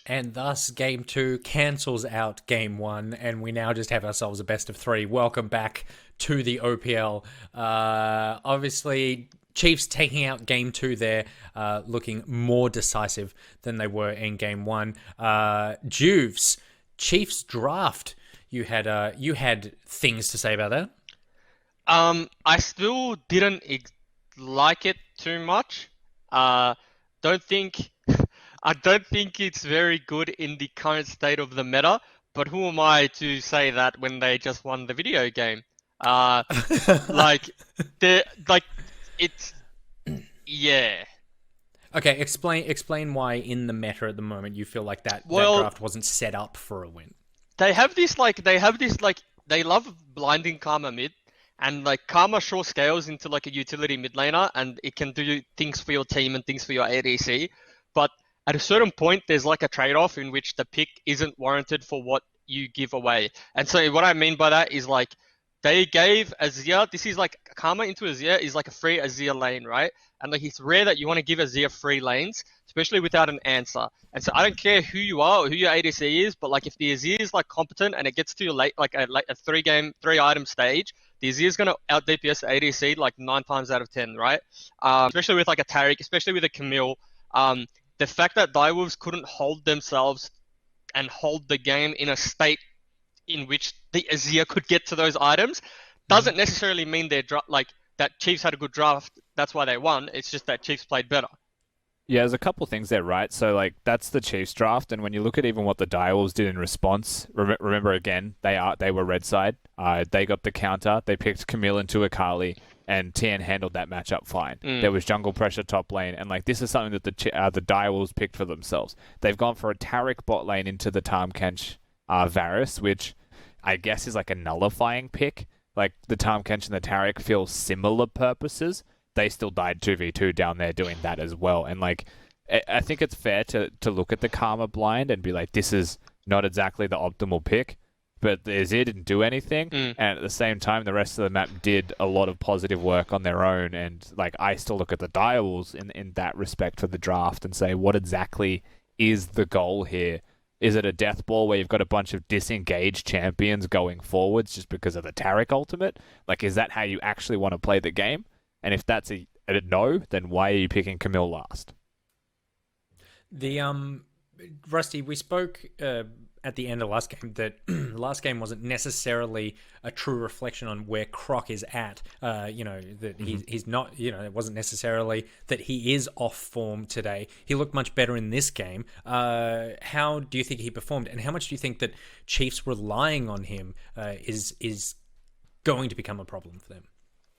And thus, game two cancels out game one, and we now just have ourselves a best of three. Welcome back to the OPL. Obviously, Chiefs taking out game two there, looking more decisive than they were in game one. Juves, Chiefs draft. You had things to say about that. I still didn't like it too much. Don't think I don't think it's very good in the current state of the meta, but who am I to say that when they just won the video game? Uh, like the like it's yeah. Okay, explain why in the meta at the moment you feel like that Well, draft wasn't set up for a win. they have this they love blinding Karma mid, and like Karma sure scales into like a utility mid laner, and it can do things for your team and things for your ADC. But at a certain point, there's like a trade-off in which the pick isn't warranted for what you give away. And so what I mean by that is like they gave Azir. This is like Karma into Azir is like a free Azir lane, right? And like it's rare that you want to give Azir free lanes, especially without an answer. And so I don't care who you are or who your ADC is, but like if the Azir is like competent and it gets to your a three item stage, the Azir is gonna out DPS the ADC like 9 times out of 10, right? Especially with like a Taric, especially with a Camille. The fact that Direwolves couldn't hold themselves and hold the game in a state in which the Azir could get to those items Mhm. doesn't necessarily mean like that Chiefs had a good draft. That's why they won. It's just that Chiefs played better. Yeah, there's a couple things there, right? So, like, that's the Chiefs draft, and when you look at even what the Direwolves did in response, remember again, they were red side. They got the counter. They picked Camille into Akali, and Tien handled that matchup fine. Mm. There was jungle pressure top lane, and like this is something that the Direwolves picked for themselves. They've gone for a Taric bot lane into the Tahm Kench Varus, which I guess is like a nullifying pick. Like the Tahm Kench and the Taric feel similar purposes. They still died 2v2 down there doing that as well. And like, I think it's fair to look at the Karma blind and be like, this is not exactly the optimal pick, but the Azir didn't do anything. Mm. And at the same time, the rest of the map did a lot of positive work on their own. And like, I still look at the Direwolves in that respect for the draft and say, what exactly is the goal here? Is it a death ball where you've got a bunch of disengaged champions going forwards just because of the Taric ultimate? Like, is that how you actually want to play the game? And if that's a no, then why are you picking Camille last? The Rusty, we spoke at the end of last game that last game wasn't necessarily a true reflection on where Croc is at. That he's not. It wasn't necessarily that he is off form today. He looked much better in this game. How do you think he performed, and how much do you think that Chiefs relying on him is going to become a problem for them?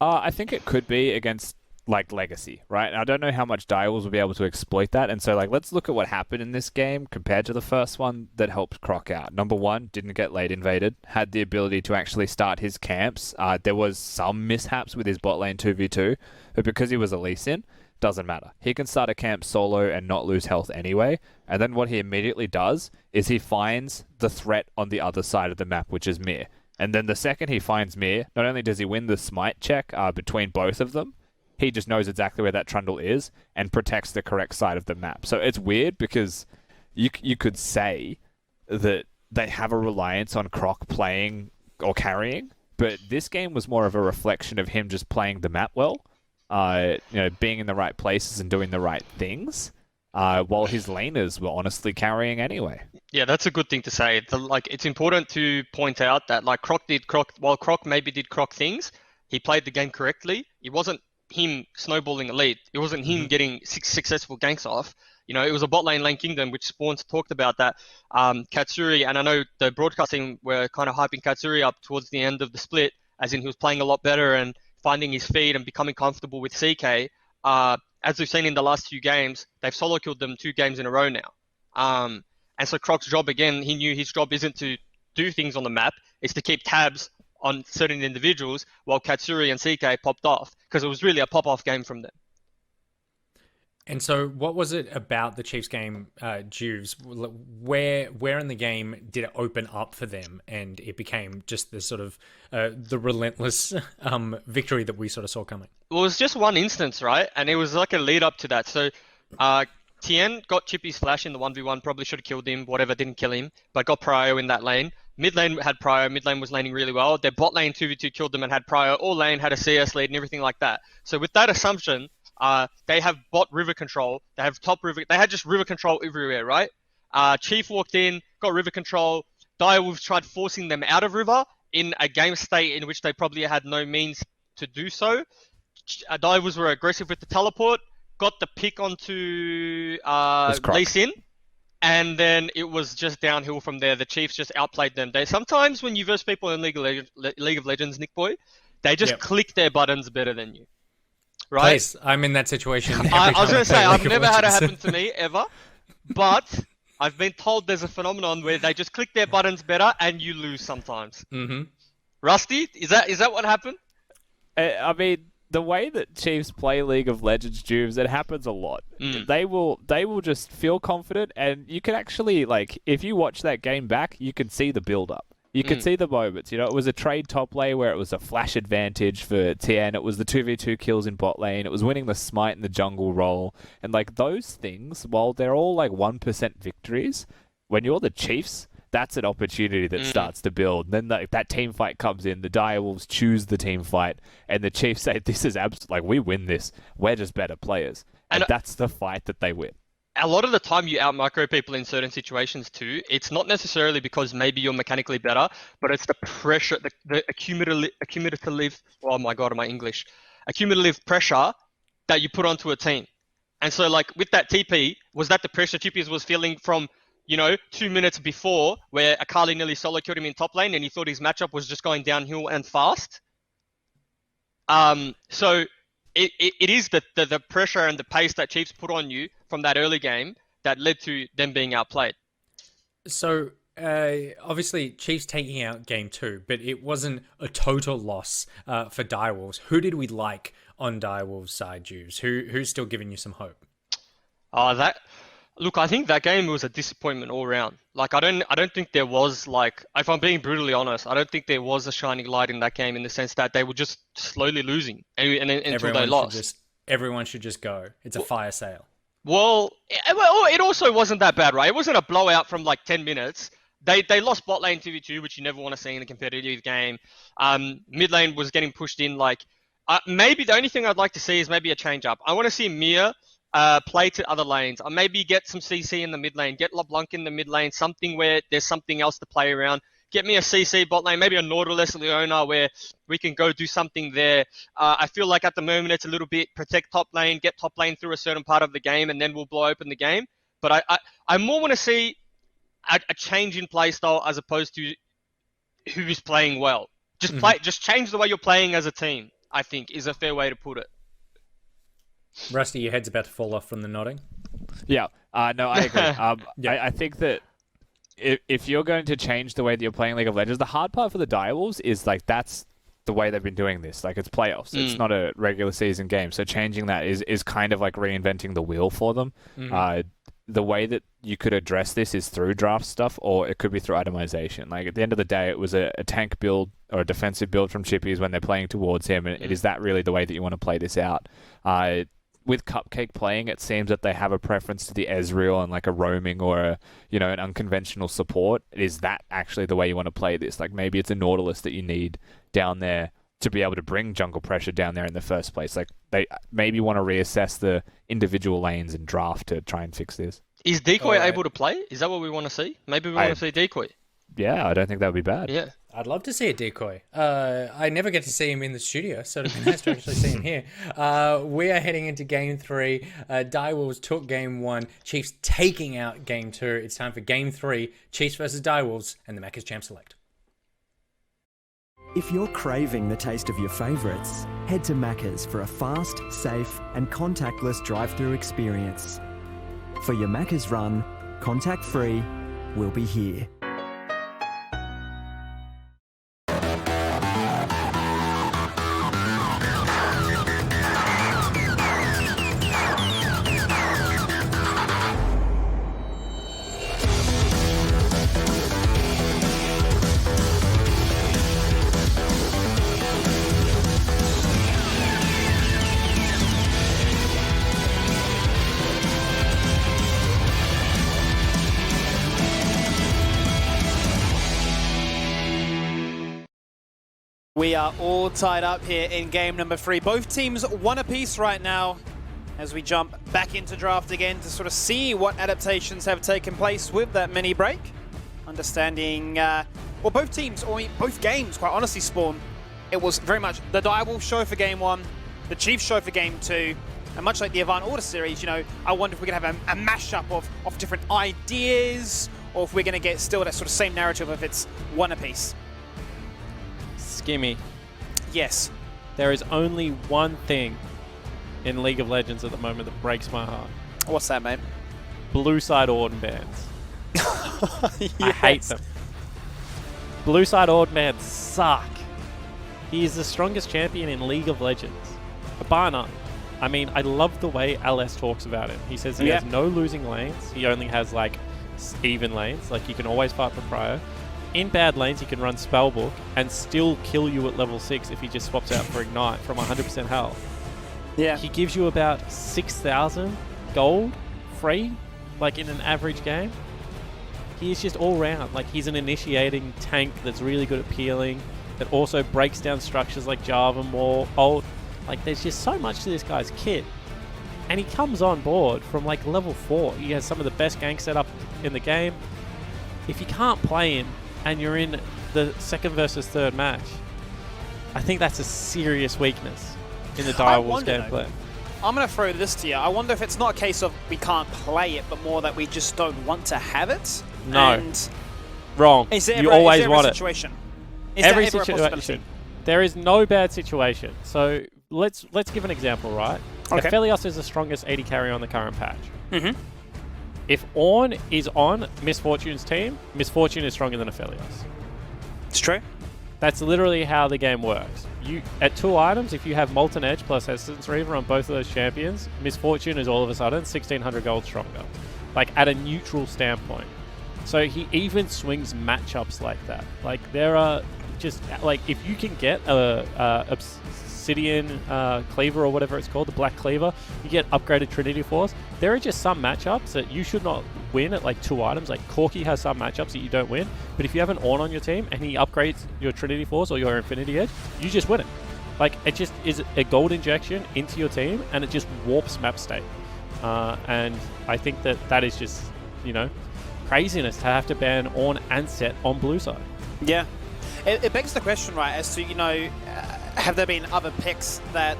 I think it could be against like Legacy, right? And I don't know how much Dials will be able to exploit that. And so like let's look at what happened in this game compared to the first one that helped Croc out. Number one, didn't get late invaded, had the ability to actually start his camps. There was some mishaps with his bot lane 2v2, but because he was a Lee Sin, doesn't matter. He can start a camp solo and not lose health anyway. And then what he immediately does is he finds the threat on the other side of the map, which is Mir. And then the second he finds Mir, not only does he win the smite check between both of them, he just knows exactly where that trundle is and protects the correct side of the map. So it's weird because you could say that they have a reliance on Croc playing or carrying, but this game was more of a reflection of him just playing the map well, being in the right places and doing the right things, while his laners were honestly carrying anyway. Yeah, that's a good thing to say. It's important to point out that like while Croc maybe did Croc things, he played the game correctly. It wasn't him snowballing elite. It wasn't him getting successful ganks off. It was a bot lane kingdom, which Spawns talked about that. Katsuri, and I know the broadcasting were kind of hyping Katsuri up towards the end of the split, as in he was playing a lot better and finding his feet and becoming comfortable with CK. As we've seen in the last few games, they've solo killed them 2 games in a row now. And so Croc's job, again, he knew his job isn't to do things on the map, it's to keep tabs on certain individuals while Katsuri and CK popped off, because it was really a pop-off game from them. And so, what was it about the Chiefs game, Juves? Where in the game did it open up for them, and it became just the sort of the relentless victory that we sort of saw coming? It was just one instance, right? And it was like a lead up to that. So Tien got Chippy's flash in the 1v1, probably should have killed him, whatever, didn't kill him, but got Prio in that lane. Mid lane had Prio, mid lane was laning really well. Their bot lane 2v2 killed them and had Prio. All lane had a CS lead and everything like that. So with that assumption, they have bot river control, they have top river, they had just river control everywhere, right? Chief walked in, got river control. Direwolves tried forcing them out of river in a game state in which they probably had no means to do so. Direwolves were aggressive with the teleport, got the pick onto Lee Sin, and then it was just downhill from there. The Chiefs just outplayed them. Sometimes when you verse people in League of Legends, Nick Boy, they just click their buttons better than you. Right? Please, I'm in that situation. I was going to say, I've never had it happen to me, ever. But I've been told there's a phenomenon where they just click their buttons better and you lose sometimes. Mm-hmm. Rusty, is that what happened? I mean, the way that Chiefs play League of Legends, Jubes, it happens a lot. They will just feel confident, and you can actually, like, if you watch that game back, you can see the build-up. You could see the moments. You know, it was a trade top lane where it was a flash advantage for Tien. It was the 2v2 kills in bot lane. It was winning the smite in the jungle role. And, like, those things, while they're all, like, 1% victories, when you're the Chiefs, that's an opportunity that starts to build. And then that team fight comes in. The Direwolves choose the team fight. And the Chiefs say, this is like, we win this. We're just better players. And that's the fight that they win. A lot of the time you out-micro people in certain situations too. It's not necessarily because maybe you're mechanically better, but it's the pressure, the accumulative, oh my God, am I English? Accumulative pressure that you put onto a team. And so like with that TP, was that the pressure TP was feeling from, 2 minutes before where Akali nearly solo killed him in top lane and he thought his matchup was just going downhill and fast? So it is the pressure and the pace that Chiefs put on you from that early game that led to them being outplayed. So, obviously, Chiefs taking out game 2, but it wasn't a total loss for Direwolves. Who did we like on Direwolves' side, Jews? Who's still giving you some hope? Look, I think that game was a disappointment all round. Like, I don't think there was, like, if I'm being brutally honest, I don't think there was a shining light in that game in the sense that they were just slowly losing until they lost. Everyone should just go. It's a fire sale. Well, it also wasn't that bad, right? It wasn't a blowout from like 10 minutes. They lost bot lane 2v2, which you never want to see in a competitive game. Mid lane was getting pushed in. Like, maybe the only thing I'd like to see is maybe a change up. I want to see Mia play to other lanes. Or maybe get some CC in the mid lane. Get LeBlanc in the mid lane. Something where there's something else to play around. Get me a CC bot lane, maybe a Nautilus Leona where we can go do something there. I feel like at the moment it's a little bit protect top lane, get top lane through a certain part of the game, and then we'll blow open the game. But I more want to see a change in play style as opposed to who is playing well. Just change the way you're playing as a team, I think, is a fair way to put it. Rusty, your head's about to fall off from the nodding. Yeah, no, I agree. Yeah. I think that if you're going to change the way that you're playing League of Legends, the hard part for the Direwolves is like that's the way they've been doing this. Like it's playoffs. It's not a regular season game. So changing that is kind of like reinventing the wheel for them. The way that you could address this is through draft stuff, or it could be through itemization. Like at the end of the day, it was a tank build or a defensive build from Chippies when they're playing towards him. And is that really the way that you want to play this out? With Cupcake playing, it seems that they have a preference to the Ezreal and like a roaming or an unconventional support. Is that actually the way you want to play this? Like maybe it's a Nautilus that you need down there to be able to bring jungle pressure down there in the first place. Like they maybe want to reassess the individual lanes and draft to try and fix this. Is Decoy able to play? Is that what we want to see? Maybe we want to see Decoy. Yeah, I don't think that would be bad. Yeah. I'd love to see a Decoy. I never get to see him in the studio, so it'd be nice to actually see him here. We are heading into Game 3. Direwolves took Game 1. Chiefs taking out Game 2. It's time for Game 3. Chiefs versus Direwolves, and the Macca's Champ Select. If you're craving the taste of your favourites, head to Macca's for a fast, safe and contactless drive-through experience. For your Macca's run, contact-free, we'll be here. We are all tied up here in game number 3. Both teams one apiece right now as we jump back into draft again to sort of see what adaptations have taken place with that mini break. Understanding, well, both teams, or both games, quite honestly, Spawn, it was very much the Direwolf show for game 1, the Chiefs show for game 2, and much like the Avant Order series, you know, I wonder if we're going to have a mashup of different ideas, or if we're going to get still that sort of same narrative if it's one apiece. Skimmy. Yes. There is only one thing in League of Legends at the moment that breaks my heart. What's that, mate? Blue side Orden bands. Yes. I hate them. Blue side Orden bands suck. He is the strongest champion in League of Legends. Bar none. I mean, I love the way LS talks about him. He says he has no losing lanes. He only has, like, even lanes. Like, you can always fight for Prio. In bad lanes, he can run Spellbook and still kill you at level 6 if he just swaps out for Ignite from 100% health. Yeah. He gives you about 6,000 gold free, like in an average game. He is just all round. Like, he's an initiating tank that's really good at peeling, that also breaks down structures like Java more, ult. Like, there's just so much to this guy's kit. And he comes on board from like level 4. He has some of the best gank setup in the game. If you can't play him and you're in the second versus third match, I think that's a serious weakness in the Direwolves gameplay. I'm going to throw this to you. I wonder if it's not a case of we can't play it, but more that we just don't want to have it. No. And Wrong. is there You ever, always is there want a it. situation? Is Every that ever a possibility? situation. There is no bad situation. So let's give an example, right? Okay. Aphelios is the strongest AD carry on the current patch. Mm-hmm. If Ornn is on Misfortune's team, Misfortune is stronger than Aphelios. It's true. That's literally how the game works. You at 2 items, if you have Molten Edge plus Essence Reaver on both of those champions, Misfortune is all of a sudden 1,600 gold stronger. Like, at a neutral standpoint. So he even swings matchups like that. Like, there are just, like, if you can get a Obsidian Cleaver or whatever it's called, the Black Cleaver, you get upgraded Trinity Force. There are just some matchups that you should not win at like 2 items. Like, Corki has some matchups that you don't win, but if you have an Ornn on your team and he upgrades your Trinity Force or your Infinity Edge, you just win it. Like, it just is a gold injection into your team and it just warps map state. And I think that is just, you know, craziness to have to ban Ornn and Set on blue side. Yeah. It begs the question, right, as to, you know, have there been other picks that,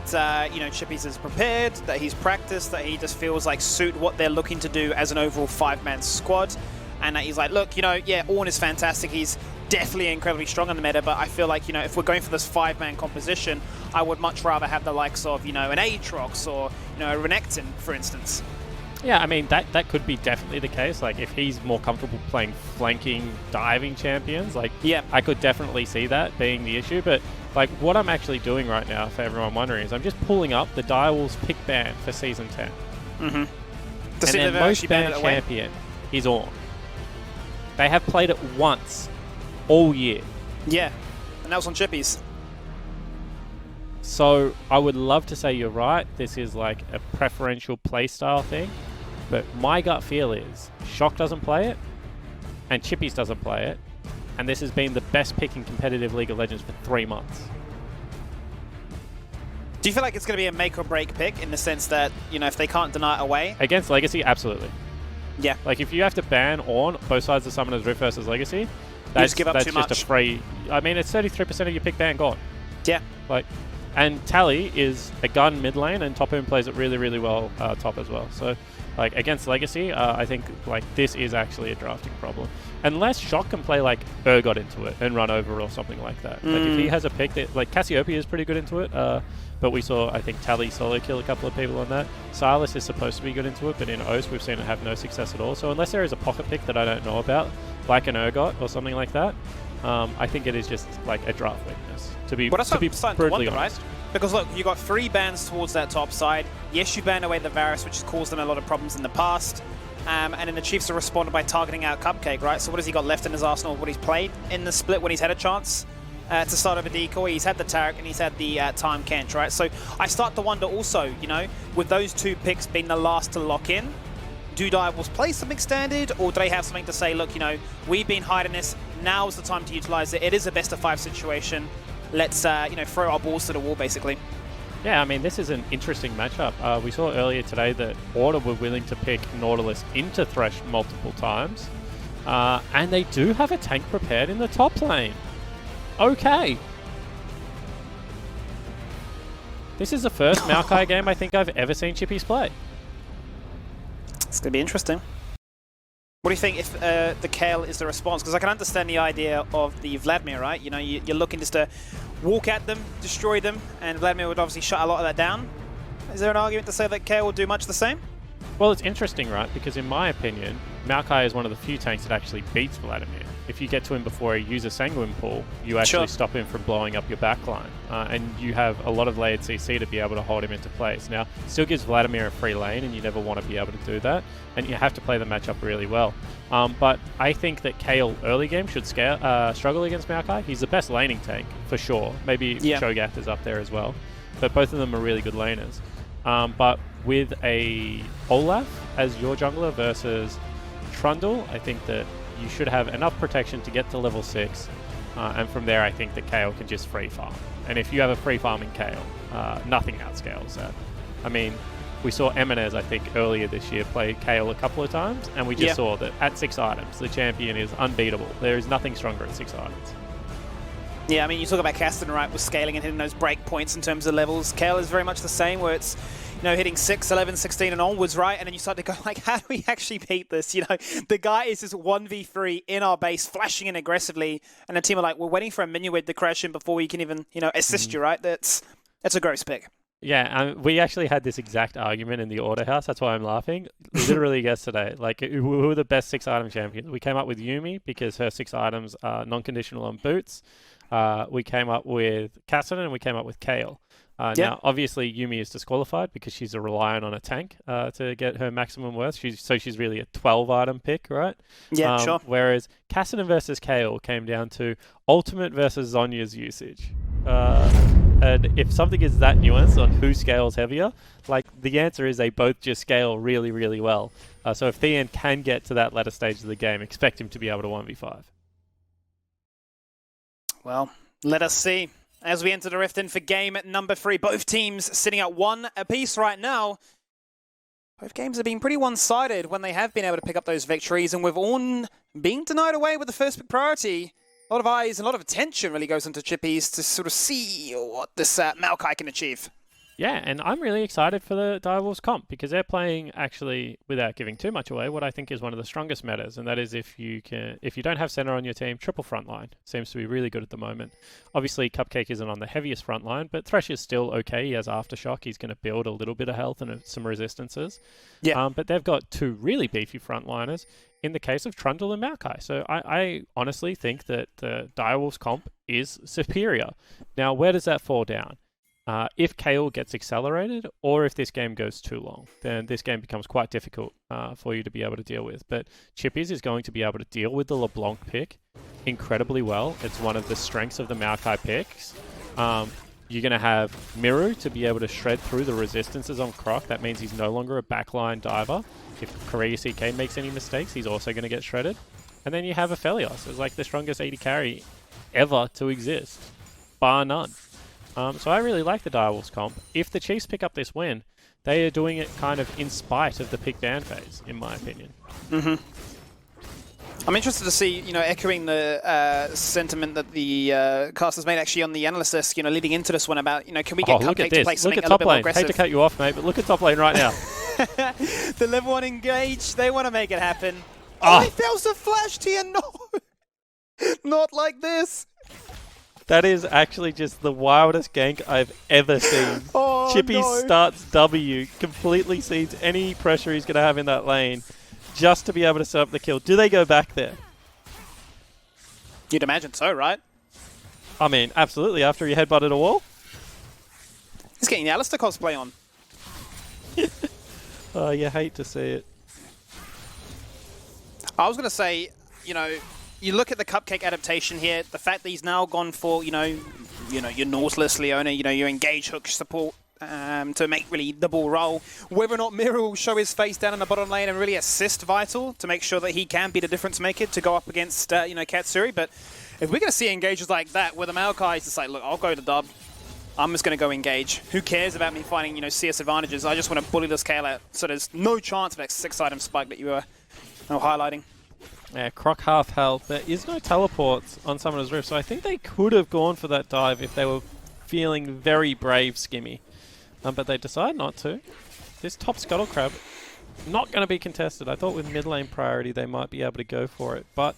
you know, Chippies has prepared, that he's practiced, that he just feels like suit what they're looking to do as an overall 5-man squad, and that he's like, look, you know, yeah, Ornn is fantastic, he's definitely incredibly strong on the meta, but I feel like, you know, if we're going for this 5-man composition, I would much rather have the likes of, you know, an Aatrox or, you know, a Renekton, for instance. Yeah, I mean, that could be definitely the case. Like, if he's more comfortable playing flanking, diving champions, like, yeah, I could definitely see that being the issue. But, like, what I'm actually doing right now, for everyone wondering, is I'm just pulling up the Direwolves pick ban for Season 10. Mm-hmm. And their most banned champion is Ornn. They have played it once all year. Yeah, and that was on Chippies. So I would love to say you're right. This is like a preferential playstyle thing. But my gut feel is Shock doesn't play it and Chippies doesn't play it. And this has been the best pick in competitive League of Legends for 3 months. Do you feel like it's going to be a make or break pick in the sense that, you know, if they can't deny it away? Against Legacy, absolutely. Yeah. Like, if you have to ban Ornn, both sides of Summoner's Rift versus Legacy, that's that's just a free... I mean, it's 33% of your pick ban gone. Yeah. Like... And Tally is a gun mid lane, and Topoon plays it really, really well top as well. So, like, against Legacy, I think, like, this is actually a drafting problem. Unless Shock can play, like, Urgot into it and run over or something like that. Like, if he has a pick that... Like, Cassiopeia is pretty good into it, but we saw, I think, Tally solo kill a couple of people on that. Silas is supposed to be good into it, but in O's, we've seen it have no success at all. So unless there is a pocket pick that I don't know about, like an Urgot or something like that, I think it is just, like, a draft weakness. To be brutally honest. Right? Because look, you got 3 bans towards that top side. Yes, you ban away the Varus, which has caused them a lot of problems in the past. And then the Chiefs have responded by targeting out Cupcake, right? So what has he got left in his arsenal? What he's played in the split when he's had a chance to start over decoy. He's had the Taric and he's had the Time Kench, right? So I start to wonder also, you know, with those 2 picks being the last to lock in, do Direwolves play something standard, or do they have something to say, look, you know, we've been hiding this, now is the time to utilize it. It is a best of 5 situation. let's throw our balls to the wall, basically. Yeah, I mean, this is an interesting matchup. We saw earlier today that Order were willing to pick Nautilus into Thresh multiple times. And they do have a tank prepared in the top lane. Okay. This is the first Maokai game I think I've ever seen Chippies play. It's going to be interesting. What do you think if the Kayle is the response? Because I can understand the idea of the Vladimir, right? You know, you're looking just to walk at them, destroy them, and Vladimir would obviously shut a lot of that down. Is there an argument to say that Kayle will do much the same? Well, it's interesting, right? Because in my opinion, Maokai is one of the few tanks that actually beats Vladimir. If you get to him before he uses Sanguine Pool, you actually stop him from blowing up your backline. And you have a lot of layered CC to be able to hold him into place. Now, still gives Vladimir a free lane, and you never want to be able to do that. And you have to play the matchup really well. But I think that Kayle early game should struggle against Maokai. He's the best laning tank, for sure. Maybe Cho'Gath is up there as well. But both of them are really good laners. But with a Olaf as your jungler versus Trundle, I think that you should have enough protection to get to level 6. And from there, I think that Kayle can just free farm. And if you have a free farming Kayle, nothing outscales that. I mean, we saw Eminez, I think, earlier this year play Kayle a couple of times, and we just saw that at 6 items, the champion is unbeatable. There is nothing stronger at 6 items. Yeah, I mean, you talk about Kasten, right, with scaling and hitting those break points in terms of levels. Kayle is very much the same, where it's, hitting 6, 11, 16 and onwards, right? And then you start to go, like, how do we actually beat this? The guy is just 1v3 in our base, flashing in aggressively, and the team are like, we're waiting for a Minuet to crash in before we can even, assist you, right? That's a gross pick. Yeah, we actually had this exact argument in the Order House. That's why I'm laughing. Literally yesterday, like, who were the best 6-item champions? We came up with Yuumi because her 6 items are non-conditional on boots. We came up with Cassidy and we came up with Kayle. Now, obviously, Yuumi is disqualified because she's relying on a tank to get her maximum worth. She's really a 12-item pick, right? Yeah, sure. Whereas Cassidy versus Kayle came down to ultimate versus Zhonya's usage. And if something is that nuanced on who scales heavier, like, the answer is they both just scale really, really well. So if Thean can get to that latter stage of the game, expect him to be able to 1v5. Well, let us see. As we enter the Rift in for game number 3, both teams sitting at 1 apiece right now. Both games have been pretty one-sided when they have been able to pick up those victories, and with Ornn being denied away with the first pick priority, a lot of eyes and a lot of attention really goes into Chippies to sort of see what this Maokai can achieve. Yeah, and I'm really excited for the Direwolves comp because they're playing, actually, without giving too much away, what I think is one of the strongest metas, and that is if you don't have center on your team, triple frontline seems to be really good at the moment. Obviously, Cupcake isn't on the heaviest frontline, but Thresh is still okay. He has Aftershock. He's going to build a little bit of health and some resistances. Yeah. But they've got 2 really beefy frontliners in the case of Trundle and Maokai. So I honestly think that the Direwolves comp is superior. Now, where does that fall down? If Kayle gets accelerated, or if this game goes too long, then this game becomes quite difficult for you to be able to deal with. But Chippies is going to be able to deal with the LeBlanc pick incredibly well. It's one of the strengths of the Maokai picks. You're going to have Miru to be able to shred through the resistances on Croc. That means he's no longer a backline diver. If Korea CK makes any mistakes, he's also going to get shredded. And then you have Aphelios as like the strongest AD carry ever to exist, bar none. So I really like the Direwolves comp. If the Chiefs pick up this win, they are doing it kind of in spite of the pick ban phase, in my opinion. Mm-hmm. I'm interested to see, echoing the sentiment that the casters made actually on the analyst desk, leading into this one about, can we get Cupcake to play something a little bit more aggressive? Hate to cut you off, mate, but look at top lane right now. The level 1 engage, they want to make it happen. Oh, he fails to flash to you, no! Not like this! That is actually just the wildest gank I've ever seen. Chippy starts W, completely cedes any pressure he's going to have in that lane, just to be able to set up the kill. Do they go back there? You'd imagine so, right? I mean, absolutely, after he headbutted a wall. He's getting the Alistair cosplay on. Oh, you hate to see it. I was going to say, you look at the Cupcake adaptation here, the fact that he's now gone for, your Nautilus, Leona, your engage hook support to make really the ball roll. Whether or not Miru will show his face down in the bottom lane and really assist Vital to make sure that he can be the difference maker to go up against, Katsuri. But if we're going to see engages like that, where the Maokai is just like, look, I'll go to dub. I'm just going to go engage. Who cares about me finding, you know, CS advantages? I just want to bully this KL out. So there's no chance of that 6-item spike that you were highlighting. Yeah, Croc half health. There is no teleports on Summoner's Rift, so I think they could have gone for that dive if they were feeling very brave, Skimmy. But they decide not to. This top Scuttle Crab, not going to be contested. I thought with mid lane priority they might be able to go for it, but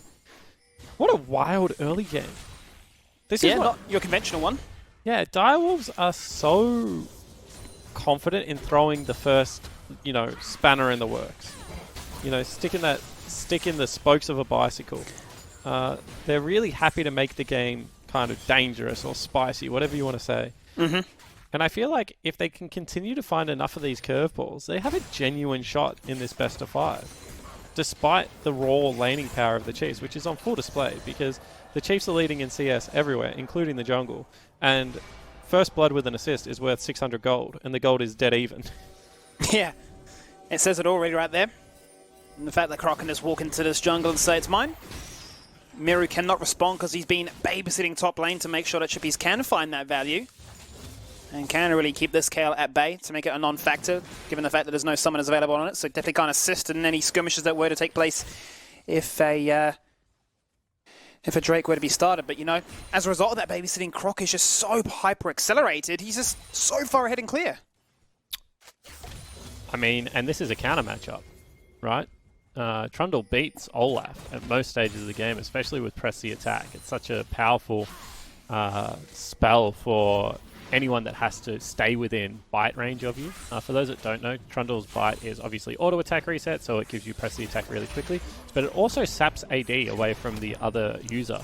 what a wild early game. This is not your conventional one. Yeah, Direwolves are so confident in throwing the first, you know, spanner in the works. You know, stick in the spokes of a bicycle. They're really happy to make the game kind of dangerous or spicy, whatever you want to say. Mm-hmm. And I feel like if they can continue to find enough of these curveballs, they have a genuine shot in this best of 5. Despite the raw laning power of the Chiefs, which is on full display, because the Chiefs are leading in CS everywhere, including the jungle. And first blood with an assist is worth 600 gold, and the gold is dead even. Yeah, it says it already right there. And the fact that Croc can just walk into this jungle and say it's mine. Miru cannot respond because he's been babysitting top lane to make sure that Chippies can find that value. And can really keep this KL at bay to make it a non-factor, given the fact that there's no summoners available on it. So definitely can't assist in any skirmishes that were to take place if a Drake were to be started. But, you know, as a result of that babysitting, Croc is just so hyper-accelerated. He's just so far ahead and clear. I mean, and this is a counter matchup, right? Trundle beats Olaf at most stages of the game, especially with Press the Attack. It's such a powerful spell for anyone that has to stay within bite range of you. For those that don't know, Trundle's bite is obviously auto attack reset, so it gives you Press the Attack really quickly, but it also saps AD away from the other user.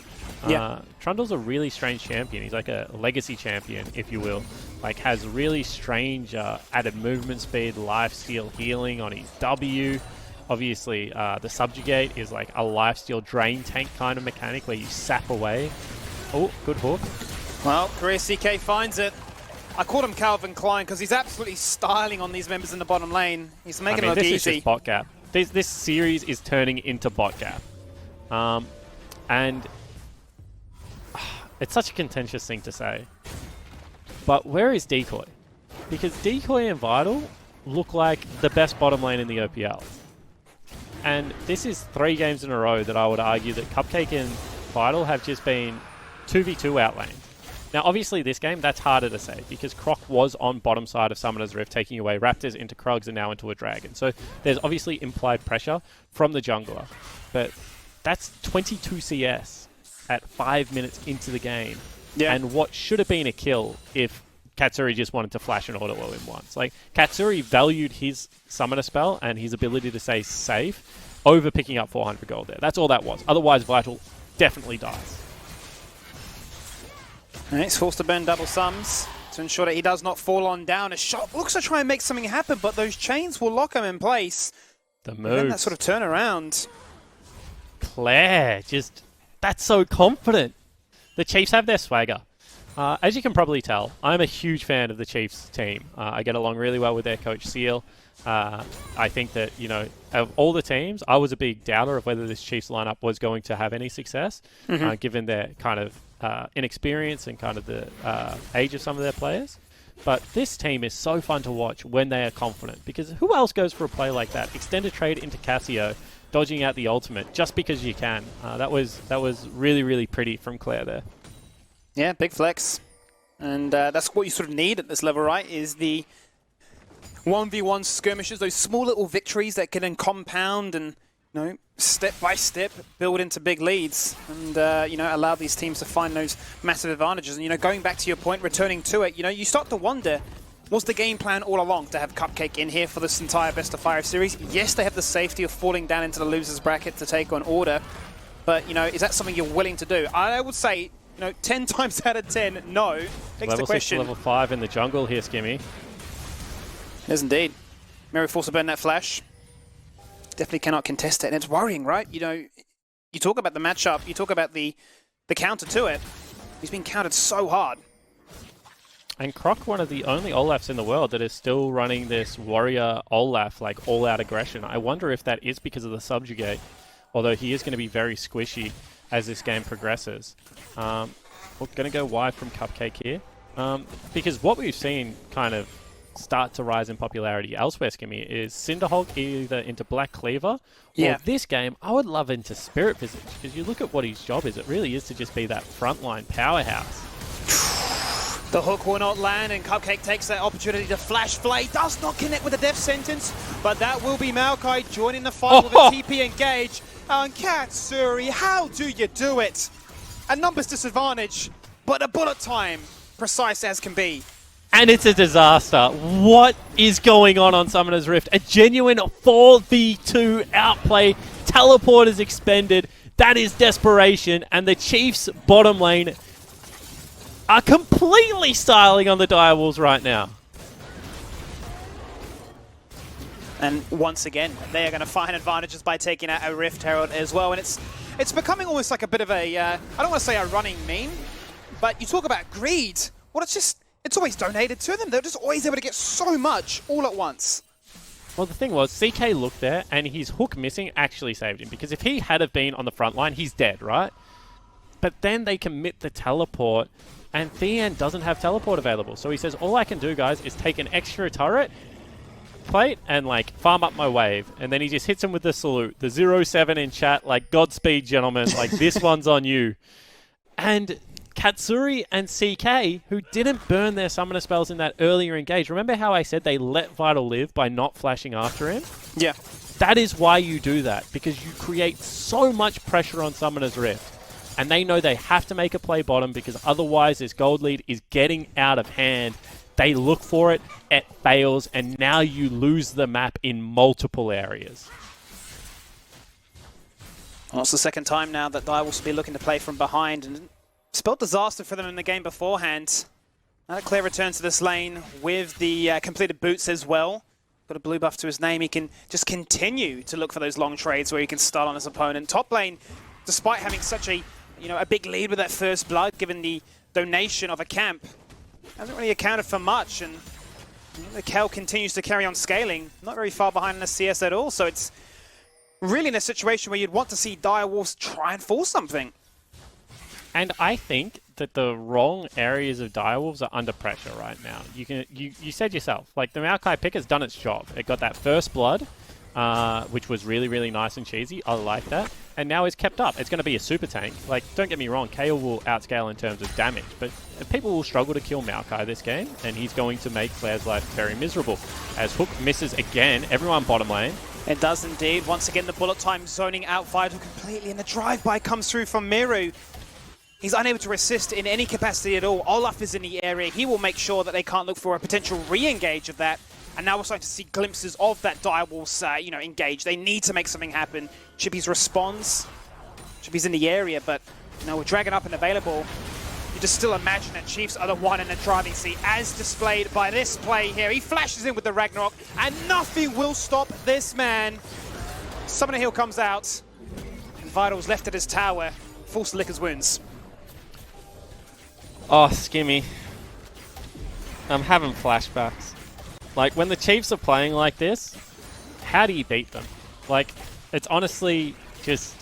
Trundle's a really strange champion. He's like a legacy champion, if you will. Like, has really strange added movement speed, life steal healing on his W. Obviously, the Subjugate is like a lifesteal drain tank kind of mechanic where you sap away. Oh, good hook. Well, Career CK finds it. I called him Calvin Klein because he's absolutely styling on these members in the bottom lane. He's making it look this easy. Is just bot gap. This series is turning into bot gap. And it's such a contentious thing to say. But where is Decoy? Because Decoy and Vital look like the best bottom lane in the OPL. And this is 3 games in a row that I would argue that Cupcake and Vital have just been 2v2 outlaned. Now, obviously, this game, that's harder to say, because Croc was on bottom side of Summoner's Rift, taking away Raptors into Krugs and now into a Dragon. So there's obviously implied pressure from the jungler. But that's 22 CS at 5 minutes into the game. Yeah. And what should have been a kill if Katsuri just wanted to flash an auto him once. Like, Katsuri valued his Summoner spell and his ability to stay safe over picking up 400 gold there. That's all that was. Otherwise, Vital definitely dies. And he's forced to burn double sums to ensure that he does not fall on down. A shot looks to try and make something happen, but those chains will lock him in place. The move. And then that sort of turnaround. Claire, just, that's so confident. The Chiefs have their swagger. As you can probably tell, I'm a huge fan of the Chiefs team. I get along really well with their coach, Seal. I think that, you know, of all the teams, I was a big doubter of whether this Chiefs lineup was going to have any success, given their kind of inexperience and kind of the age of some of their players. But this team is so fun to watch when they are confident, because who else goes for a play like that? Extended trade into Cassio, dodging out the ultimate just because you can. That was really, really pretty from Claire there. Yeah, big flex. And that's what you sort of need at this level, right? Is the 1v1 skirmishes, those small little victories that can then compound and, you know, step by step build into big leads and, you know, allow these teams to find those massive advantages. And, you know, going back to your point, returning to it, you know, you start to wonder, was the game plan all along to have Cupcake in here for this entire Best of 5 series? Yes, they have the safety of falling down into the loser's bracket to take on Order, but, you know, is that something you're willing to do? I would say, you know, 10 times out of 10, no. Begs the question. Level 6 to level 5 in the jungle here, Skimmy. It is indeed. Mary forced to burn that flash. Definitely cannot contest it, and it's worrying, right? You know, you talk about the matchup, you talk about the counter to it. He's been countered so hard. And Croc, one of the only Olafs in the world that is still running this warrior Olaf, like all-out aggression. I wonder if that is because of the Subjugate, although he is going to be very squishy. as this game progresses. We're going to go wide from Cupcake here. Because what we've seen kind of start to rise in popularity elsewhere, Skimmy, is Cinderhulk either into Black Cleaver, or this game, I would love into Spirit Visage, because you look at what his job is, it really is to just be that frontline powerhouse. The hook will not land, and Cupcake takes that opportunity to flash flay. Does not connect with the death sentence, but that will be Maokai joining the fight with a TP engage. And Katsuri, how do you do it? A numbers disadvantage, but a bullet time, precise as can be. And it's a disaster. What is going on Summoner's Rift? A genuine 4v2 outplay. Teleport is expended. That is desperation. And the Chiefs bottom lane are completely styling on the direwolves right now. And once again, they are going to find advantages by taking out a Rift Herald as well. And it's becoming almost like a bit of a, I don't want to say a running meme, but you talk about greed. Well, it's always donated to them. They're just always able to get so much all at once. Well, the thing was, CK looked there, and his hook missing actually saved him. Because if he had have been on the front line, he's dead, right? But then they commit the teleport, and Thean doesn't have teleport available. So he says, all I can do, guys, is take an extra turret plate and, like, farm up my wave. And then he just hits him with the salute. The 0-7 in chat, like, Godspeed, gentlemen. Like, this one's on you. And Katsuri and CK, who didn't burn their summoner spells in that earlier engage. Remember how I said they let Vital live by not flashing after him? Yeah. That is why you do that, because you create so much pressure on Summoner's Rift. And they know they have to make a play bottom, because otherwise this gold lead is getting out of hand. They look for it, it fails, and now you lose the map in multiple areas. Well, it's the second time now that Dire will be looking to play from behind, and spelled disaster for them in the game beforehand. Now clear return to this lane with the completed boots as well. Got a blue buff to his name. He can just continue to look for those long trades where he can start on his opponent. Top lane, despite having such a big lead with that first blood, given the donation of a camp, hasn't really accounted for much. And the Kel continues to carry on scaling, not very far behind in the CS at all. So it's really in a situation where you'd want to see Direwolves try and force something. And I think that the wrong areas of Direwolves are under pressure right now. You said yourself, like, the Maokai pick has done its job. It got that first blood, which was really, really nice and cheesy. I like that. And now it's kept up. It's going to be a super tank. Like, don't get me wrong, Kayle will outscale in terms of damage, but people will struggle to kill Maokai this game, and he's going to make Claire's life very miserable. As Hook misses again, everyone bottom lane. It does indeed. Once again, the bullet time zoning out Vital completely, and the drive-by comes through from Miru. He's unable to resist in any capacity at all. Olaf is in the area. He will make sure that they can't look for a potential re-engage of that. And now we're starting to see glimpses of that Direwolves, engage. They need to make something happen. Chippy's responds. Chippy's in the area, but with Dragon up and available, you just still imagine that Chiefs are the one in the driving seat, as displayed by this play here. He flashes in with the Ragnarok, and nothing will stop this man. Summoner Heal comes out, and Vital's left at his tower. Force to lick his wounds. Oh, Skimmy. I'm having flashbacks. Like, when the Chiefs are playing like this, how do you beat them? Like, it's honestly just,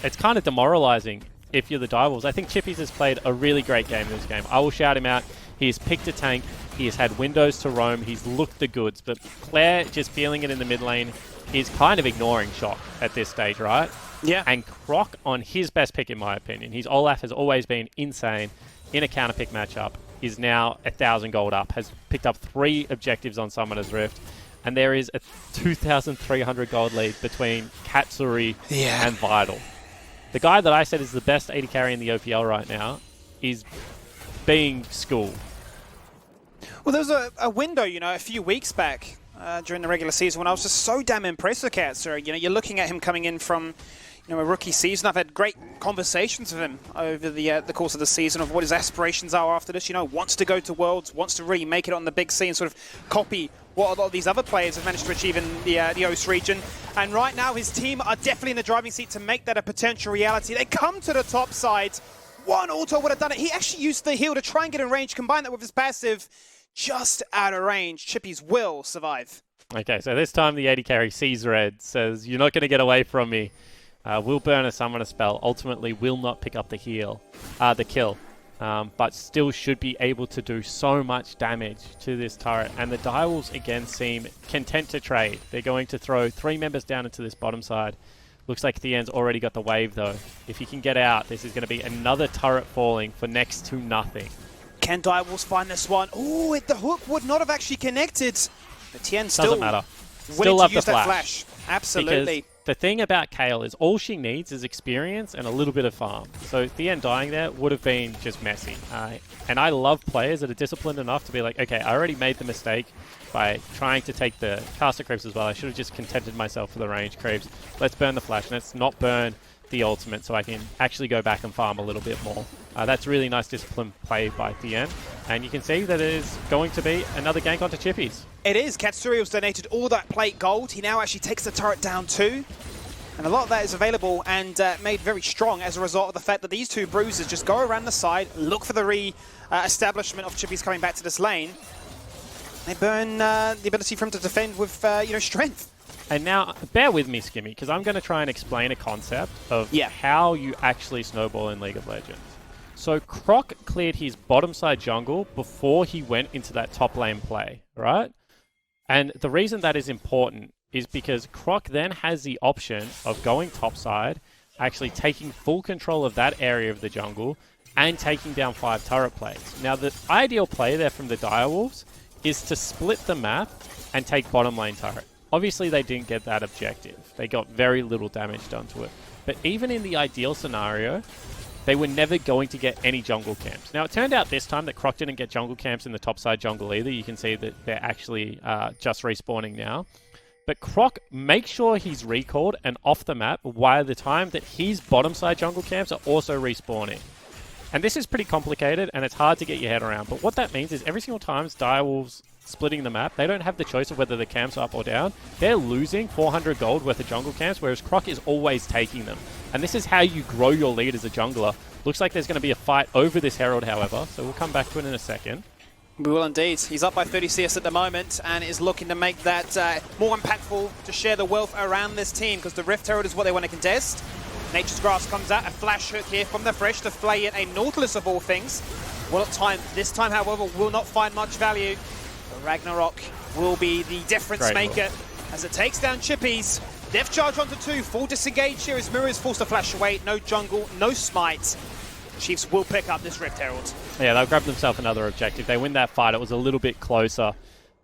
it's kind of demoralizing if you're the Direwolves. I think Chippies has played a really great game in this game. I will shout him out. He has picked a tank. He has had windows to roam. He's looked the goods. But Claire, just feeling it in the mid lane, is kind of ignoring Shock at this stage, right? Yeah. And Croc on his best pick, in my opinion. His Olaf has always been insane in a counter pick matchup. Is now 1,000 gold up, has picked up 3 objectives on Summoner's Rift, and there is a 2,300 gold lead between Katsuri and Vital. The guy that I said is the best AD carry in the OPL right now is being schooled. Well, there was a window, a few weeks back during the regular season when I was just so damn impressed with Katsuri. You're looking at him coming in from a rookie season. I've had great conversations with him over the course of the season of what his aspirations are after this. Wants to go to Worlds, wants to really make it on the big scene, sort of copy what a lot of these other players have managed to achieve in the OS region. And right now, his team are definitely in the driving seat to make that a potential reality. They come to the top side. One auto would have done it. He actually used the heal to try and get in range, combine that with his passive. Just out of range. Chippies will survive. Okay, so this time the AD carry sees red, says, "You're not going to get away from me." Will burn a summon a spell. Ultimately, will not pick up the kill, but still should be able to do so much damage to this turret. And the Direwolves again seem content to trade. They're going to throw 3 members down into this bottom side. Looks like Thean's already got the wave though. If he can get out, this is going to be another turret falling for next to nothing. Can Direwolves find this one? Oh, the hook would not have actually connected. But Tien still Doesn't matter. willing Still to love use the that flash. Absolutely. Because the thing about Kayle is all she needs is experience and a little bit of farm. So Thean dying there would have been just messy. And I love players that are disciplined enough to be like, okay, I already made the mistake by trying to take the caster creeps as well. I should have just contented myself for the range creeps. Let's burn the flash. Let's not burn the ultimate so I can actually go back and farm a little bit more. That's really nice discipline play by Thean. And you can see that it is going to be another gank onto Chippies. It is. Katsuriel's donated all that plate gold. He now actually takes the turret down too. And a lot of that is available and made very strong as a result of the fact that these 2 bruisers just go around the side, look for the re-establishment of Chippies coming back to this lane. They burn the ability for him to defend with, strength. And now, bear with me, Skimmy, because I'm going to try and explain a concept of how you actually snowball in League of Legends. So Croc cleared his bottom side jungle before he went into that top lane play, right? And the reason that is important is because Croc then has the option of going topside, actually taking full control of that area of the jungle, and taking down 5 turret plates. Now, the ideal play there from the Direwolves is to split the map and take bottom lane turret. Obviously, they didn't get that objective. They got very little damage done to it. But even in the ideal scenario, they were never going to get any jungle camps. Now, it turned out this time that Croc didn't get jungle camps in the topside jungle either. You can see that they're actually just respawning now. But Croc makes sure he's recalled and off the map while the time that his bottom side jungle camps are also respawning. And this is pretty complicated and it's hard to get your head around. But what that means is every single time Direwolves splitting the map, they don't have the choice of whether the camps are up or down. They're losing 400 gold worth of jungle camps, whereas Croc is always taking them. And this is how you grow your lead as a jungler. Looks like there's going to be a fight over this Herald, however, so we'll come back to it in a second. We will indeed. He's up by 30 CS at the moment and is looking to make that more impactful to share the wealth around this team because the Rift Herald is what they want to contest. Nature's Grasp comes out, a flash hook here from the Fresh to flay in a Nautilus of all things. Well, this time, however, will not find much value. The Ragnarok will be the difference maker as it takes down Chippies. Death charge onto 2, full disengage here as Mirror is forced to flash away. No jungle, no smite. Chiefs will pick up this Rift Herald. Yeah, they'll grab themselves another objective. They win that fight. It was a little bit closer.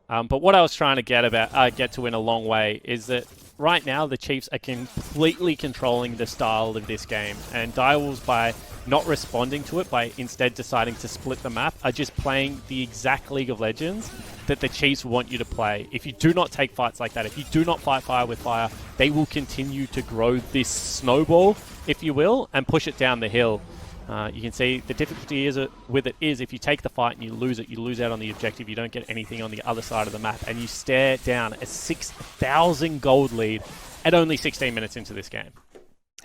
But what I was trying to get to in a long way is that right now the Chiefs are completely controlling the style of this game. And Direwolves, by not responding to it, by instead deciding to split the map, are just playing the exact League of Legends that the Chiefs want you to play. If you do not take fights like that, if you do not fight fire with fire, they will continue to grow this snowball, if you will, and push it down the hill. You can see the difficulty with it is if you take the fight and you lose out on the objective, you don't get anything on the other side of the map, and you stare down a 6,000 gold lead at only 16 minutes into this game.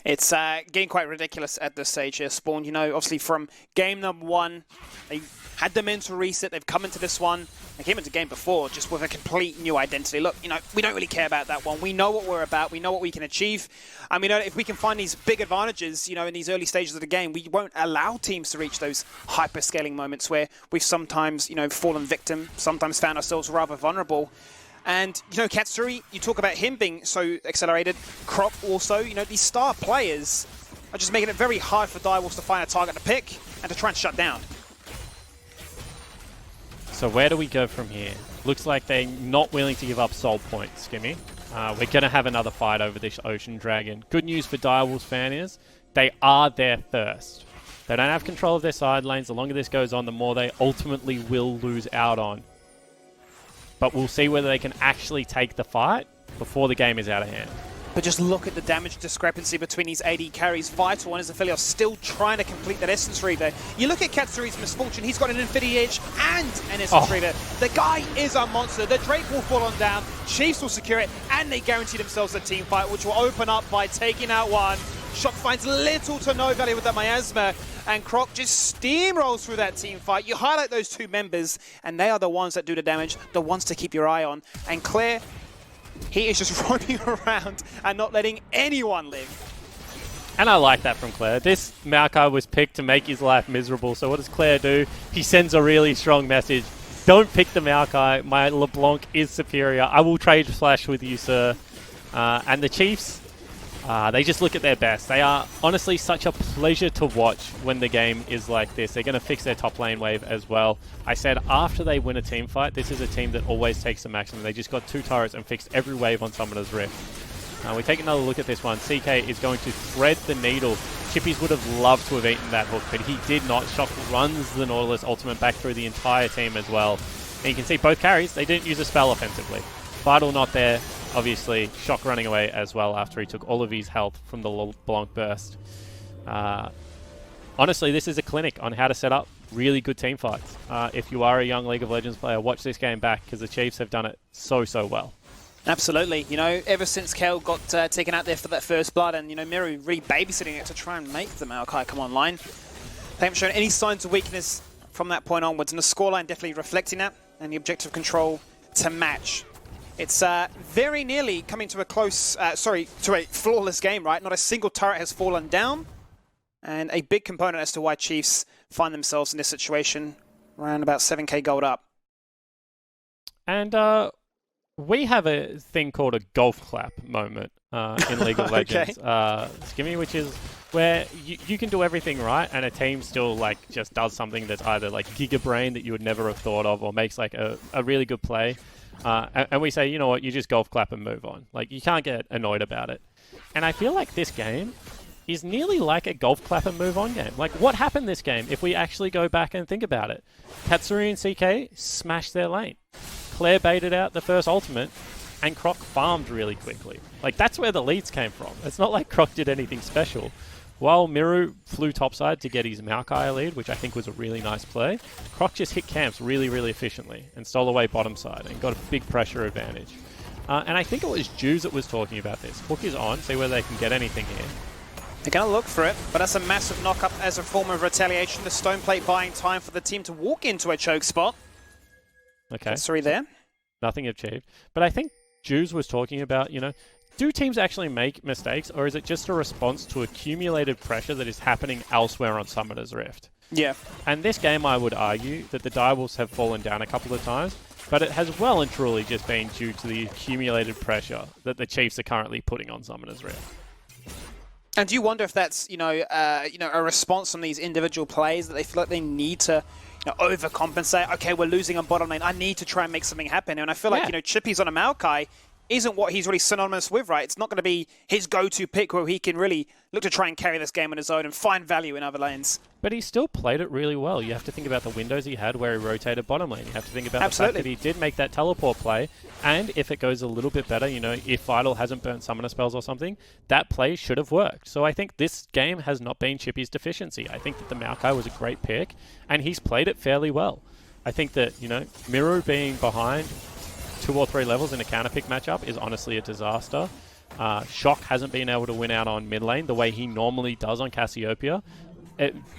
It's getting quite ridiculous at this stage here, Spawn. You know, obviously from game number 1, they had the mental reset. They've come into this one. They came into game before just with a complete new identity. Look, you know, we don't really care about that one. We know what we're about. We know what we can achieve. And we know that if we can find these big advantages, you know, in these early stages of the game, we won't allow teams to reach those hyper-scaling moments where we've sometimes, you know, fallen victim, sometimes found ourselves rather vulnerable. And, you know, Katsuri, you talk about him being so accelerated. Croc also, you know, these star players are just making it very hard for Direwolves to find a target to pick and to try and shut down. So where do we go from here? Looks like they're not willing to give up soul points, Skimmy. We're going to have another fight over this Ocean Dragon. Good news for Direwolves fan is they are there first. They don't have control of their side lanes. The longer this goes on, the more they ultimately will lose out on. But we'll see whether they can actually take the fight before the game is out of hand. But just look at the damage discrepancy between these AD carries. Vital and his affiliate are still trying to complete that Essence Reaver. You look at Katsuri's Misfortune, he's got an Infinity Edge and an Essence Reaver. The guy is a monster. The Drake will fall on down, Chiefs will secure it, and they guarantee themselves a team fight, which will open up by taking out one. Shock finds little to no value with that Miasma, and Croc just steamrolls through that team fight. You highlight those 2 members, and they are the ones that do the damage, the ones to keep your eye on. And Claire, he is just roaming around and not letting anyone live. And I like that from Claire. This Maokai was picked to make his life miserable. So what does Claire do? He sends a really strong message. Don't pick the Maokai. My LeBlanc is superior. I will trade Flash with you, sir. And the Chiefs, they just look at their best. They are honestly such a pleasure to watch when the game is like this. They're going to fix their top lane wave as well. I said after they win a team fight, this is a team that always takes the maximum. They just got 2 turrets and fixed every wave on Summoner's Rift. We take another look at this one. CK is going to thread the needle. Chippies would have loved to have eaten that hook, but he did not. Shock runs the Nautilus ultimate back through the entire team as well. And you can see both carries, they didn't use a spell offensively. Vital not there. Obviously, Shock running away as well after he took all of his health from the LeBlanc burst. Honestly, this is a clinic on how to set up really good team fights. If you are a young League of Legends player, watch this game back because the Chiefs have done it so well. Absolutely. You know, ever since Kel got taken out there for that first blood and, you know, Miru really babysitting it to try and make the Maokai come online. They haven't shown any signs of weakness from that point onwards, and the scoreline definitely reflecting that, and the objective control to match. It's very nearly coming to a close, to a flawless game, right? Not a single turret has fallen down, and a big component as to why Chiefs find themselves in this situation, around about 7k gold up. And we have a thing called a golf clap moment in League of Legends, Skimmy, which is where you can do everything right and a team still like just does something that's either like giga brain that you would never have thought of or makes like a really good play. And we say, you know what, you just golf clap and move on. Like, you can't get annoyed about it. And I feel like this game is nearly like a golf clap and move on game. Like, what happened this game if we actually go back and think about it? Katsuri and CK smashed their lane. Claire baited out the first ultimate, and Croc farmed really quickly. Like, that's where the leads came from. It's not like Croc did anything special. While Miru flew topside to get his Maokai lead, which I think was a really nice play, Croc just hit camps really efficiently and stole away bottom side and got a big pressure advantage. And I think it was Jews that was talking about this. Hook is on, see whether they can get anything here. They're going to look for it, but that's a massive knock-up as a form of retaliation. The Stone Plate buying time for the team to walk into a choke spot. Okay. Sorry there. Nothing achieved. But I think Jews was talking about, you know, do teams actually make mistakes, or is it just a response to accumulated pressure that is happening elsewhere on Summoner's Rift? Yeah. And this game, I would argue that the Direwolves have fallen down a couple of times, but it has well and truly just been due to the accumulated pressure that the Chiefs are currently putting on Summoner's Rift. And do you wonder if that's, a response from these individual players that they feel like they need to, overcompensate? Okay, we're losing on bottom lane. I need to try and make something happen. And I feel like, Chippy's on a Maokai isn't what he's really synonymous with, right? It's not going to be his go-to pick where he can really look to try and carry this game on his own and find value in other lanes. But he still played it really well. You have to think about the windows he had where he rotated bottom lane. You have to think about the fact that he did make that teleport play. And if it goes a little bit better, if Vital hasn't burnt summoner spells or something, that play should have worked. So I think this game has not been Chippy's deficiency. I think that the Maokai was a great pick, and he's played it fairly well. I think that, Miru being behind 2 or 3 levels in a counter pick matchup is honestly a disaster. Shock hasn't been able to win out on mid lane the way he normally does on Cassiopeia.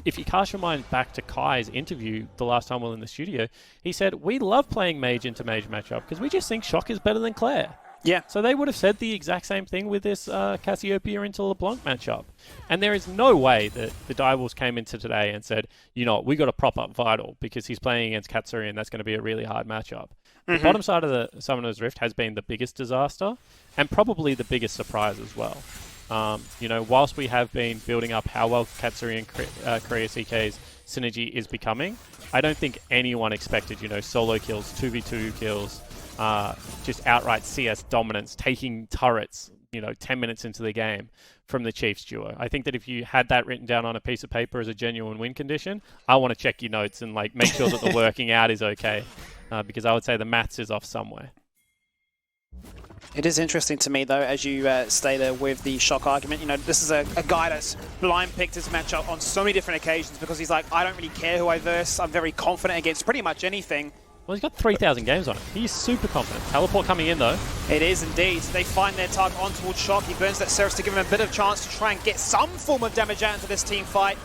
If you cast your mind back to Kai's interview the last time we were in the studio, he said, we love playing mage into mage matchup because we just think Shock is better than Claire. Yeah. So they would have said the exact same thing with this Cassiopeia into LeBlanc matchup. And there is no way that the Direwolves came into today and said, we got to prop up Vital because he's playing against Katsuri and that's going to be a really hard matchup. The bottom side of the Summoner's Rift has been the biggest disaster and probably the biggest surprise as well. Whilst we have been building up how well Katsuri and Korea CK's synergy is becoming, I don't think anyone expected, solo kills, 2v2 kills, just outright CS dominance, taking turrets, 10 minutes into the game from the Chiefs duo. I think that if you had that written down on a piece of paper as a genuine win condition, I want to check your notes and make sure that the working out is okay. Because I would say the maths is off somewhere. It is interesting to me, though, as you stay there with the Shock argument. This is a guy that's blind picked his matchup on so many different occasions because he's like, I don't really care who I verse. I'm very confident against pretty much anything. Well, he's got 3,000 games on it. He's super confident. Teleport coming in, though. It is indeed. They find their target on towards Shock. He burns that Ceres to give him a bit of chance to try and get some form of damage out into this team fight.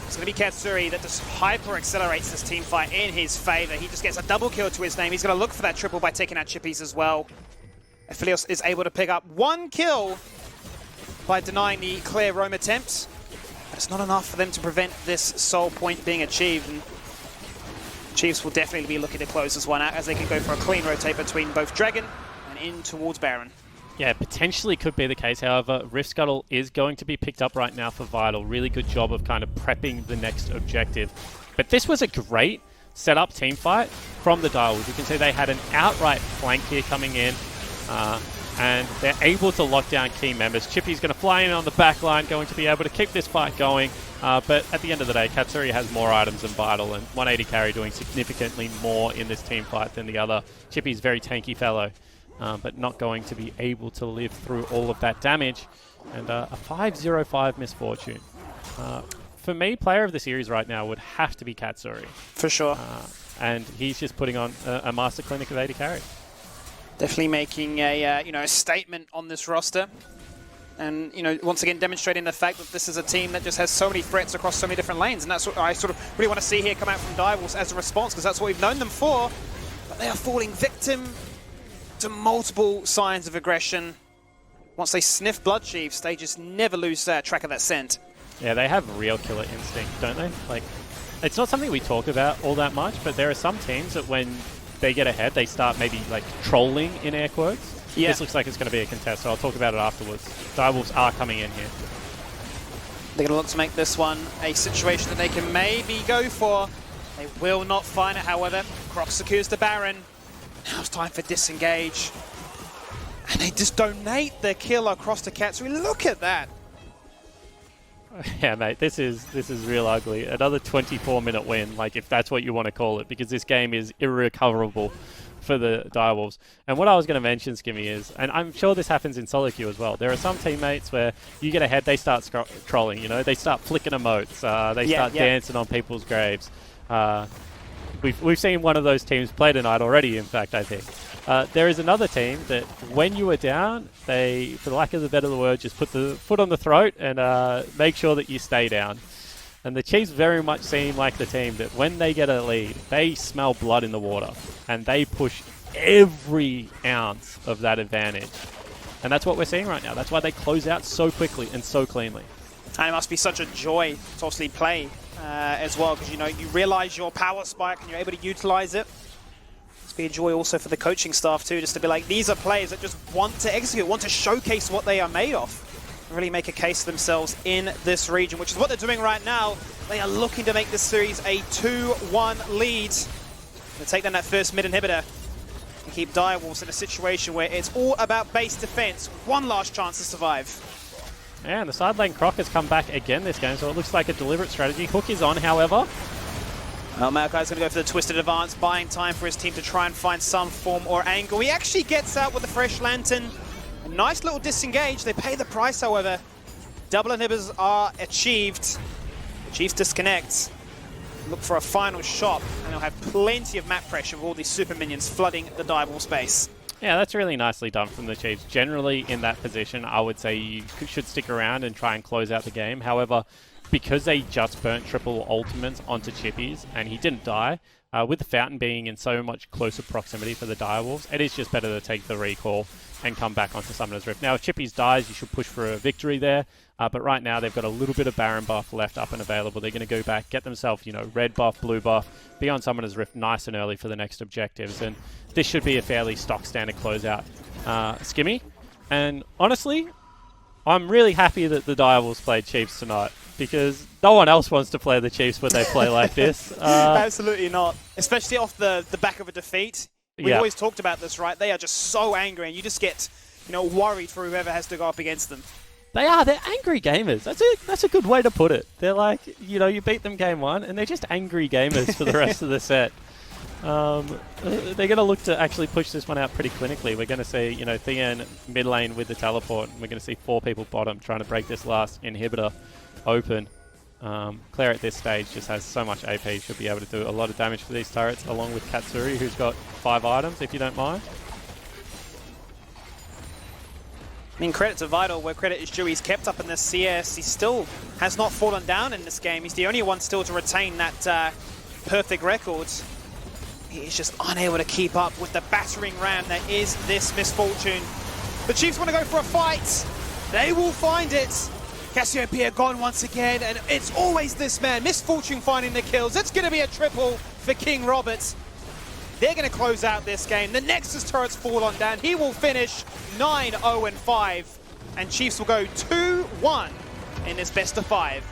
It's going to be Katsuri that just hyper-accelerates this team fight in his favor. He just gets a double kill to his name. He's going to look for that triple by taking out Chippies as well. Aphelios is able to pick up 1 kill by denying the clear roam attempt. But it's not enough for them to prevent this soul point being achieved. And Chiefs will definitely be looking to close this one out as they can go for a clean rotate between both Dragon and in towards Baron. Yeah, potentially could be the case. However, Rift Scuttle is going to be picked up right now for Vital. Really good job of kind of prepping the next objective. But this was a great setup team fight from the Direwolves. You can see they had an outright flank here coming in. And they're able to lock down key members. Chippy's going to fly in on the back line, going to be able to keep this fight going. But at the end of the day, Katsuri has more items than Vital, and 180 carry doing significantly more in this team fight than the other. Chippy's very tanky fellow, but not going to be able to live through all of that damage. And a 5-0-5 Misfortune. For me, player of the series right now would have to be Katsuri. For sure. And he's just putting on a master clinic of 80 carry. Definitely making a a statement on this roster, and once again demonstrating the fact that this is a team that just has so many threats across so many different lanes, and that's what I sort of really want to see here come out from Direwolves as a response, because that's what we've known them for. But they are falling victim to multiple signs of aggression. Once they sniff Blood Chiefs, they just never lose track of that scent. Yeah, they have real killer instinct, don't they? Like, it's not something we talk about all that much, but there are some teams that when they get ahead, they start maybe like trolling in air quotes. Yeah. This looks like it's going to be a contest, so I'll talk about it afterwards. Direwolves are coming in here. They're going to look to make this one a situation that they can maybe go for. They will not find it, however. Croc secures the Baron. Now it's time for disengage. And they just donate their kill across to Katsuri. Look at that. Yeah, mate, this is real ugly. Another 24-minute win, like if that's what you want to call it, because this game is irrecoverable for the Direwolves. And what I was going to mention, Skimmy, is, and I'm sure this happens in solo queue as well, there are some teammates where you get ahead, they start trolling, they start flicking emotes, they start dancing on people's graves. We've seen one of those teams play tonight already, in fact, I think. There is another team that when you are down, they, for the lack of a better word, just put the foot on the throat and make sure that you stay down. And the Chiefs very much seem like the team that when they get a lead, they smell blood in the water and they push every ounce of that advantage. And that's what we're seeing right now. That's why they close out so quickly and so cleanly. And it must be such a joy to obviously play as well, because you realize your power spike and you're able to utilize it. It's be a joy also for the coaching staff too, just to be like, these are players that just want to execute, want to showcase what they are made of, and really make a case for themselves in this region, which is what they're doing right now. They are looking to make this series a 2-1 lead. To take down that first mid inhibitor and keep Direwolves in a situation where it's all about base defense. One last chance to survive. Yeah, and the side lane Croc has come back again this game, so it looks like a deliberate strategy. Hook is on, however. Well, Maokai's going to go for the Twisted Advance, buying time for his team to try and find some form or angle. He actually gets out with the Fresh Lantern. A nice little disengage. They pay the price, however. Double inhibitors are achieved. The Chiefs disconnect. Look for a final shot, and they'll have plenty of map pressure with all these super minions flooding the Direwolf space. Yeah, that's really nicely done from the Chiefs. Generally, in that position, I would say you should stick around and try and close out the game. However, because they just burnt triple ultimates onto Chippies, and he didn't die, with the Fountain being in so much closer proximity for the Direwolves, it is just better to take the recall and come back onto Summoner's Rift. Now, if Chippies dies, you should push for a victory there, but right now they've got a little bit of Baron buff left up and available. They're going to go back, get themselves, red buff, blue buff, be on Summoner's Rift nice and early for the next objectives, and this should be a fairly stock standard closeout, Skimmy. And honestly, I'm really happy that the Direwolves played Chiefs tonight, because no one else wants to play the Chiefs when they play like this. Absolutely not. Especially off the back of a defeat. We've always talked about this, right? They are just so angry, and you just get, worried for whoever has to go up against them. They're angry gamers. That's a good way to put it. They're like, you beat them game one, and they're just angry gamers for the rest of the set. They're going to look to actually push this one out pretty clinically. We're going to see, Thean mid lane with the teleport, and we're going to see 4 people bottom trying to break this last inhibitor open. Claire at this stage just has so much AP, should be able to do a lot of damage for these turrets, along with Katsuri, who's got 5 items, if you don't mind. I mean, credit to Vital, where credit is due. He's kept up in this CS. He still has not fallen down in this game. He's the only one still to retain that perfect record. He's just unable to keep up with the battering ram that is this Misfortune. The Chiefs want to go for a fight. They will find it. Cassiopeia gone once again, and it's always this man. Misfortune finding the kills. It's going to be a triple for King Roberts. They're going to close out this game. The Nexus turrets fall on down. He will finish 9-0-5, and Chiefs will go 2-1 in this best of 5.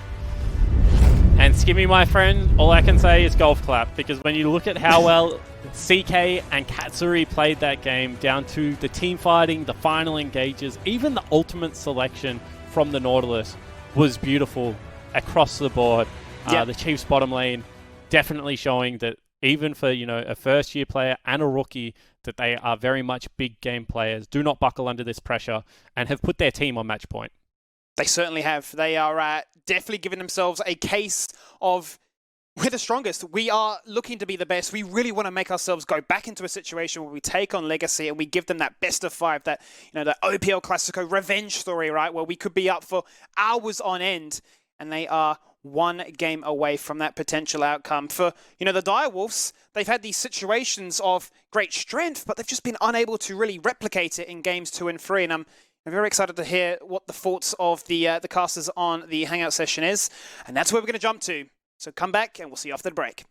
And Skimmy, my friend, all I can say is golf clap, because when you look at how well CK and Katsuri played that game, down to the team fighting, the final engages, even the ultimate selection from the Nautilus was beautiful across the board. The Chiefs bottom lane definitely showing that even for, you know, a first-year player and a rookie, that they are very much big game players, do not buckle under this pressure, and have put their team on match point. They certainly have. They are definitely giving themselves a case of we're the strongest. We are looking to be the best. We really want to make ourselves go back into a situation where we take on Legacy and we give them that best of 5, that, you know, the OPL Classico revenge story, right? Where we could be up for hours on end, and they are one game away from that potential outcome. For, you know, the Direwolves, they've had these situations of great strength, but they've just been unable to really replicate it in games 2 and 3. And I'm very excited to hear what the thoughts of the casters on the Hangout session is. And that's where we're going to jump to. So come back and we'll see you after the break.